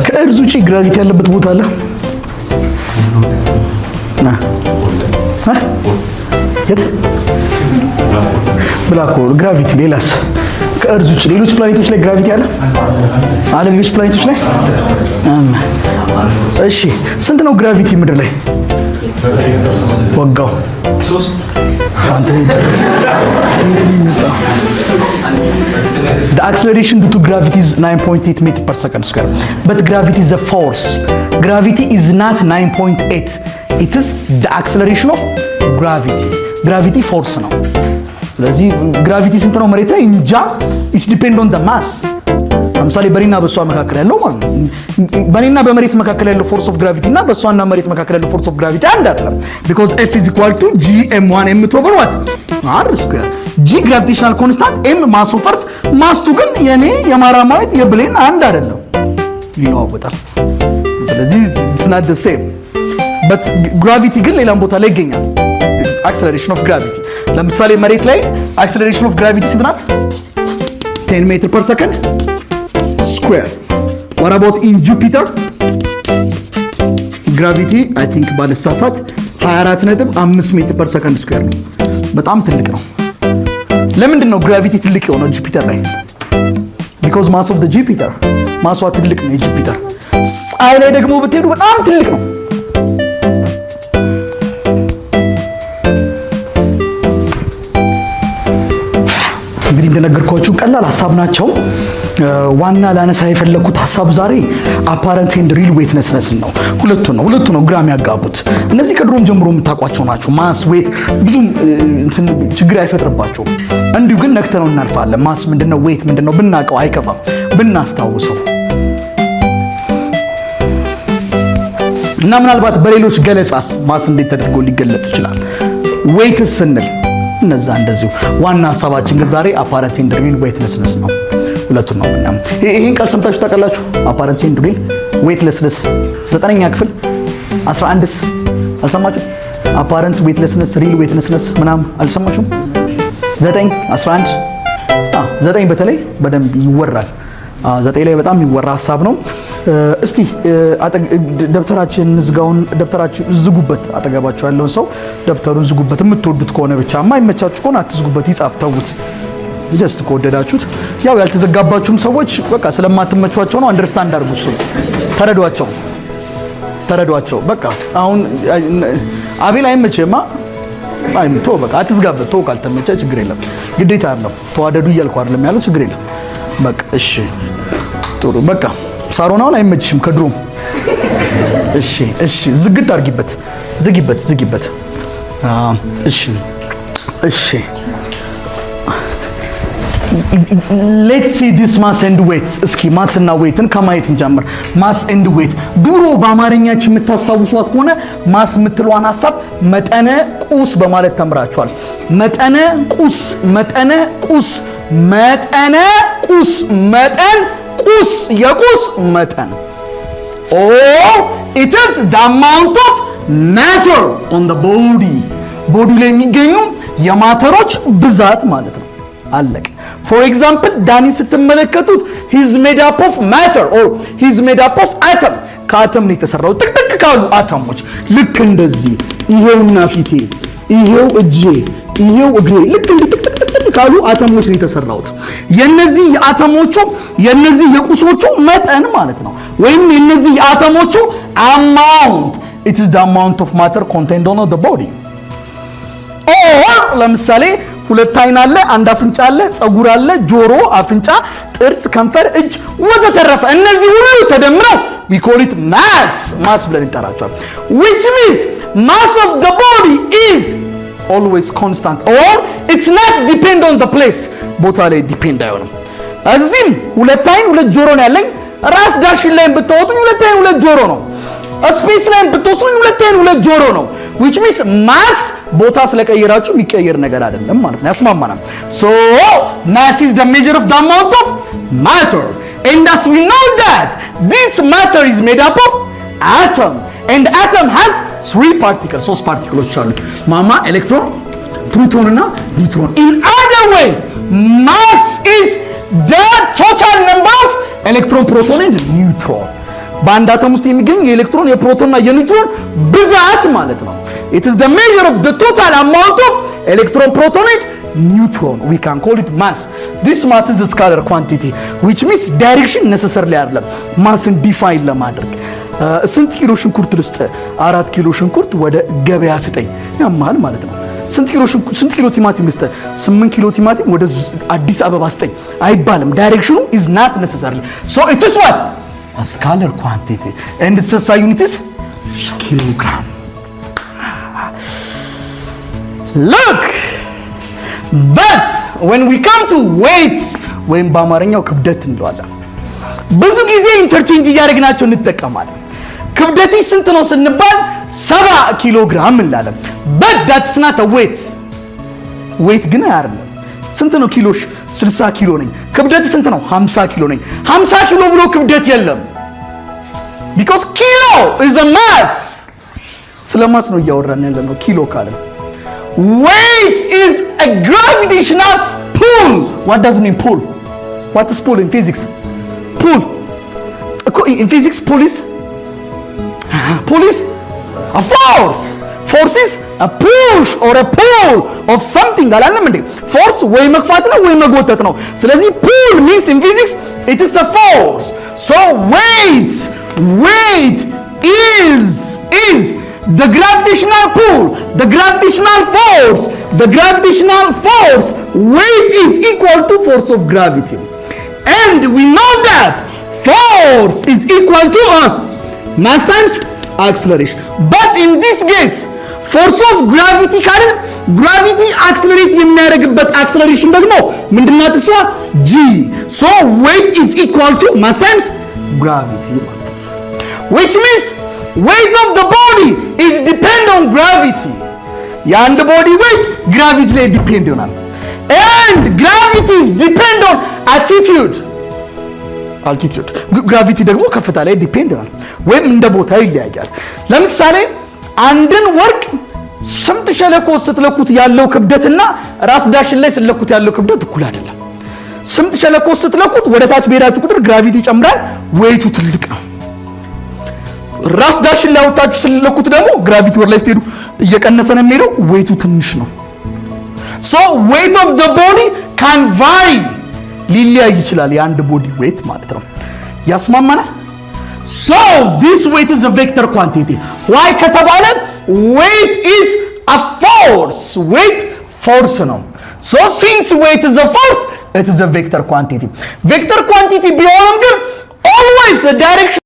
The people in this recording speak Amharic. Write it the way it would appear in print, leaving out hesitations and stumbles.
ከእርዝ ውጪ ግራቪቲ ያለበት ቦታ አለ? የት? ብላክ ሆል ግራቪቲ። ሌላስ? ከእርዝ ውጪ ሌሎች ፕላኔቶች ላይ ግራቪቲ አለ? አለ ሌሎች ፕላኔቶች ላይ? እሺ ስንት ነው ግራቪቲ ምድር ላይ? ወጋው 3 The acceleration due to gravity is 9.8 meters per second square. But gravity is a force. Gravity is not 9.8. It is the acceleration of gravity. Gravity force ነው። ስለዚህ gravity ስንት ነው መሬት ላይ? እንጃ። It depends on the mass. ለምሳሌ በኔና በሷ መካከል ያለው ማለት ነው። በኔና በመሬት መካከል ያለው ፎርስ ኦፍ ግራቪቲ እና በሷና መሬት መካከል ያለው ፎርስ ኦፍ ግራቪቲ አንድ አይደለም። because F is equal to gm1 m/r². g gravitational constant, m mass of earth, mass ቱ ግን የኔ የማራማዊት የብሌን አንድ አይደለም፣ ይለዋወጣል። ስለዚህ it's not the same. but gravity ግን ሌላም ቦታ ላይ ይገኛል። acceleration of gravity ለምሳሌ መሬት ላይ acceleration of gravity ስንት ናት? 10 meters per second square. What about in Jupiter? Gravity I think ባለሳሳት 24.5 ሜትር per second square ነው። በጣም ትልቅ ነው። ለምንድን ነው ግራቪቲ ትልቅ የሆነው ጁፒተር ላይ? because mass of the Jupiter ማሷ ትልቅ ነው የጁፒተር። ፀሐይ ላይ ደግሞ ብትሄዱ በጣም ትልቅ ነው። እንግዲህ እንደነገርኳችሁ ቀላል ሐሳብ ናቸው። ዋና ላነሳ የፈለኩት ሐሳብ ዛሬ apparent and real weightlessness ነው። ሁለቱ ነው ግራም ያጋቡት። እነዚህ ከድሮም ጀምሮ የምታውቋቸው ናቸው። ማስ ዌት ብዙም ችግር አይፈጥርባቸውም። እንዲሁ ግን ነክተነው እናልፋለን። ማስ ምንድነው? ዌት ምንድነው? ብናውቀው አይከፋም ብናስታውሰው። እና ምናልባት በሌሎች ገለጻስ ማስ እንዴት ተደርጎ ሊገለጽ ይችላል? ዌይትስ ስንል እነዛ እንደዚሁ። ዋና ሐሳባችን ግን ዛሬ apparent and real weightlessness ነው። ሁለቱን ነው ምናምን። ይሄን ቃል ሰምታችሁ ታውቃላችሁ? apparent and real weightlessness 9ኛ ክፍል 11ስ አልሰማችሁ? apparent weightlessness real weightlessness ምናምን አልሰማችሁም? 9 11 9 በተለይ በደንብ ይወራል። 9 ላይ በጣም ይወራ ሐሳብ ነው። እስቲ ደብተራችን ዝጋውን፣ ደብተራችን ዝጉበት። አጠገባችሁ ያለውን ሰው ደብተሩን ዝጉበት። የምትወዱት ከሆነ ብቻ የማይመቻችሁ ከሆነ አትዝጉበት፣ ይጻፍ ተውት። ጀስት ከወደዳችሁት ያው ያልተዘጋባችሁም ሰዎች በቃ ስለማትመቿቸው ነው። አንደርስታንድ አድርጉ። እሱ ተረዷቸው። በቃ አሁን አቤል አይመቸማ አይምቶ በቃ አትዝጋበት። ተው ካልተመቸ ችግር የለም። ግዴታ አይደለም። ተዋደዱ እያልኩ አይደለም ያለው፣ ችግር የለም። በቃ እሺ ጥሩ። በቃ ሳሮናውን አይመችሽም ከድሮም። እሺ ዝግት አድርጊበት፣ ዝጊበት። እሺ let's see this mass and weight. እስኪ ማስ እና ዌይትን ከማየት እንጀምር። ማስ and weight ድሮ በአማርኛችን የምታስታውሷት ከሆነ ማስ የምትለዋን ሐሳብ መጠነ ቁስ በማለት ተምራችኋል። መጠን ቁስ የቁስ መጠን or it is the amount of matter on the body ላይ የሚገኙ የማተሮች ብዛት ማለት ነው። አለቀ። for example ዳኒን ስትመለከቱት he's made up of matter or he's made up of atom ከአተም ነው የተሰራው። ጥቅጥቅ ካሉ አተሞች ልክ እንደዚህ ይሄውና ፊቴ፣ ይሄው እጄ፣ ይሄው እግሬ ልክ እንደ ጥቅጥቅ ካሉ አተሞች ነው የተሰራው። የነዚህ የአተሞቹ የነዚህ የቁሶቹ መጠን ማለት ነው። ወይም የነዚህ የአተሞቹ amount, it is the amount of matter contained on the body. or ለምሳሌ ሁለት አይን አለ፣ አንድ አፍንጫ አለ፣ ፀጉር አለ፣ ጆሮ፣ አፍንጫ፣ ጥርስ፣ ከንፈር፣ እጅ ወዘተረፈ እነዚህ ሁሉ ተደምረው we call it mass ብለን እንጠራቸዋለን። which means mass of the body is always constant or it's not depend on the place. ቦታ ላይ ዲፔንድ አይሆንም። እዚህም ሁለት አይን ሁለት ጆሮ ነው ያለኝ። ራስ ዳሽን ላይ ብትወጡኝ ሁለት አይን ሁለት ጆሮ ነው። ስፔስ ላይ ብትወስዱኝ ሁለት አይን ሁለት ጆሮ ነው። which means mass ቦታ ስለቀየራችሁ የሚቀየር ነገር አይደለም ማለት ነው። ያስማማናል። so mass is the measure of the amount of matter, and as we know that this matter is made up of atom, and atom has 3 particles, 3 particles አሉት። ማማ፣ ኤሌክትሮን፣ ፕሮቶን እና ኒውትሮን። in other way mass is the total number of ኤሌክትሮን ፕሮቶን ኤንድ ኒውትሮን በአንድ አተም ውስጥ የሚገኝ የኤሌክትሮን የፕሮቶንና የኒውትሮን ብዛት ማለት ነው። it is the measure of the total amount of electron proton and neutron. We can call it mass. This mass is a scalar quantity which means direction necessarily አይደለም ማስን ዲፋይን ለማድረግ ስንት ኪሎ ሽንኩርት ልስጥ 4 ኪሎ ሽንኩርት ወደ ገበያ ስጠኝ ያማል ማለት ነው። ስንት ኪሎ ቲማቲም ልስጥ 8 ኪሎ ቲማቲም ወደ አዲስ አበባ ስጠኝ አይባልም። ዳይሬክሽኑ is not necessarily so it is what a scalar quantity and its SI unit is kilogram. Look, but when we come to weight ወይም በአማርኛው ክብደት እንለዋለን ብዙ ጊዜ ኢንተርቼንጅ እያደረግናቸው እንጠቀማለን። ክብደቴ ስንት ነው ስንባል 70 ኪሎ ግራም እንላለን። but that's not a weight ግን አይደለም። ስንት ነው ኪሎሽ? 60 ኪሎ ነኝ። ክብደት ስንት ነው? 50 ኪሎ ነኝ። 50 ኪሎ ብሎ ክብደት የለም because kilo is a mass። ስለ ማስ ነው እያወራን ያለነው ኪሎ ካለ። weight is a gravitational pull. What does it mean pull? What is pull in physics? Pull in physics pull is a force. Force is a push or a pull of something አላለም እንዴ? force ወይ መግፋት ነው ወይ መጎተት ነው። ስለዚህ pull means in physics it is a force. so weight is the gravitational pull, the gravitational force. Weight is equal to force of gravity, and we know that force is equal to mass times acceleration. But in this case force of gravity ካለ gravity accelerate የሚያደርግበት acceleration ደግሞ ምንድናት? እሷ g. so weight is equal to mass times gravity, which means weight of the body is depend on gravity. የአንድ body weight gravity ላይ depend ይሆናል, and gravity is depend on altitude. gravity ደግሞ ከፍታ ላይ depend ይሆናል ወይም እንደ ቦታ ይለያያል። ለምሳሌ አንድን ወርቅ ስምጥ ሸለቆ ስትለኩት ያለው ክብደትና ራስ ዳሽን ላይ ስትለኩት ያለው ክብደት እኩል አይደለም። ስምጥ ሸለቆ ስትለኩት ወደ ታች በሄዳችሁ ቁጥር ግራቪቲ ይጨምራል፣ ዌይቱ ትልቅ ነው። ራስ ዳሽን ላይ ወጣችሁ ስትለኩት ደግሞ ግራቪቲ ወር ላይ ስትሄዱ እየቀነሰ ነው የሚሄደው፣ ዌይቱ ትንሽ ነው። so weight of the body can vary, ሊለያይ ይችላል የአንድ ቦዲ ዌይት ማለት ነው። ያስማማናል? so this weight is a vector quantity. why ከተባለ weight is a force. force ነው። so since weight is a force it is a vector quantity. vector quantity ቢሆንም ግን always the direction